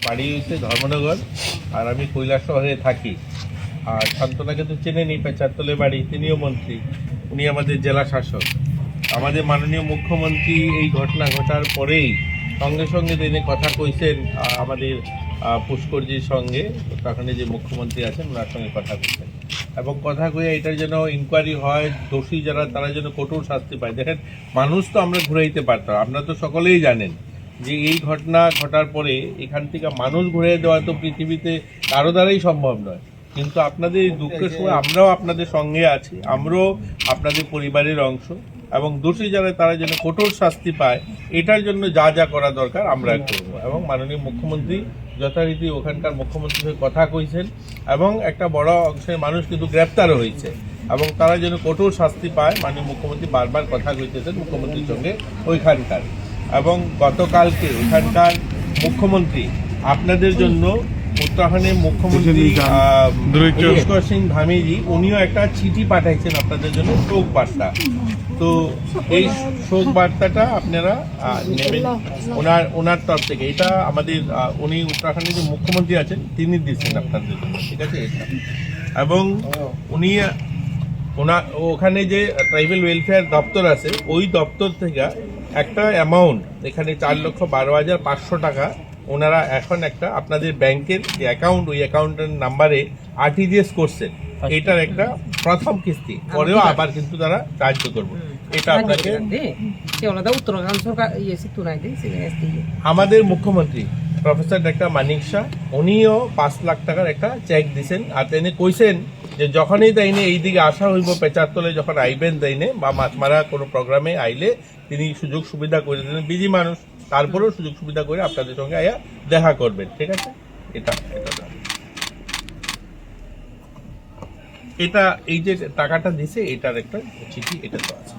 বাড়ি হচ্ছে ধর্মনগর, আর আমি কৈলাস শহরে থাকি। আর শান্তনাকে তো চেনেনি, পেচারতলের বাড়ি, তিনিও মন্ত্রী, উনি আমাদের জেলা শাসক। আমাদের মাননীয় মুখ্যমন্ত্রী এই ঘটনা ঘটার পরেই সঙ্গে সঙ্গে তিনি কথা কইছেন আমাদের পুষ্করজির সঙ্গে, ওখানে যে মুখ্যমন্ত্রী আছেন ওনার সঙ্গে কথা কইছেন, এবং কথা কয়ে এটার যেন ইনকোয়ারি হয়, দোষী যারা তারা যেন কঠোর শাস্তি পায়। দেখেন, মানুষ তো আমরা ঘুরাইতে পারতাম, আপনারা তো সকলেই জানেন যে এই ঘটনা ঘটার পরে এখান থেকে মানুষ ঘুরিয়ে দেওয়া তো পৃথিবীতে কারো দ্বারাই সম্ভব নয়। কিন্তু আপনাদের এই দুঃখের সময় আমরাও আপনাদের সঙ্গে আছি, আমরাও আপনাদের পরিবারের অংশ, এবং দোষী যারা তারা যেন কঠোর শাস্তি পায়, এটার জন্য যা যা করা দরকার আমরা করব। এবং মাননীয় মুখ্যমন্ত্রী যথারীতি ওখানকার মুখ্যমন্ত্রীর সঙ্গে কথা কইছেন, এবং একটা বড় অংশের মানুষ কিন্তু গ্রেপ্তারও হয়েছে, এবং তারা যেন কঠোর শাস্তি পায় মাননীয় মুখ্যমন্ত্রী বারবার কথা কইতেছেন মুখ্যমন্ত্রীর সঙ্গে ওইখানকার। এবং গতকালকে ওখানকার মুখ্যমন্ত্রী আপনাদের জন্য উত্তরাখণ্ডের মুখ্যমন্ত্রী পুষ্কর সিং ধামিজি উনিও একটা চিঠি পাঠাইছেন আপনাদের জন্য, শোক বার্তা। তো এই শোক বার্তাটা আপনারা নেবেন ওনার তরফ থেকে। এটা আমাদের উনি উত্তরাখণ্ডের যে মুখ্যমন্ত্রী আছেন তিনি দিচ্ছেন আপনাদের জন্য, ঠিক আছে? এটা এবং উনি ওখানে যে ট্রাইবাল ওয়েলফেয়ার দপ্তর আছে ওই দপ্তর থেকে একটা অ্যামাউন্ট, এখানে 4,12,500 টাকা ওনারা এখন একটা আপনাদের ব্যাংকের যে অ্যাকাউন্ট, ওই অ্যাকাউন্টের নাম্বারে আরটিজিএস করছেন। এটার একটা প্রথম কিস্তি, পরেও আবার কিন্তু তারা সাহায্য করবো। এটা আপনাকে আমাদের মুখ্যমন্ত্রী প্রফেসর ডক্টর মানিক শাহ উনিও 5 লাখ টাকার একটা চেক দিছেন। আর তিনি কইছেন যে যখনই তাইনে এইদিকে আসা হইব, পেচারতলে যখন আইবেন তাইনে বা মাছমারা কোনো প্রোগ্রামে আইলে তিনি সুযোগ সুবিধা করে দিলেন, বিজি মানুষ, তারপরেও সুযোগ সুবিধা করে আপনাদের সঙ্গে আয়া দেখা করবেন, ঠিক আছে? এটা এই যে টাকাটা দিছে এটার একটা চিঠি, এটা তো আছে।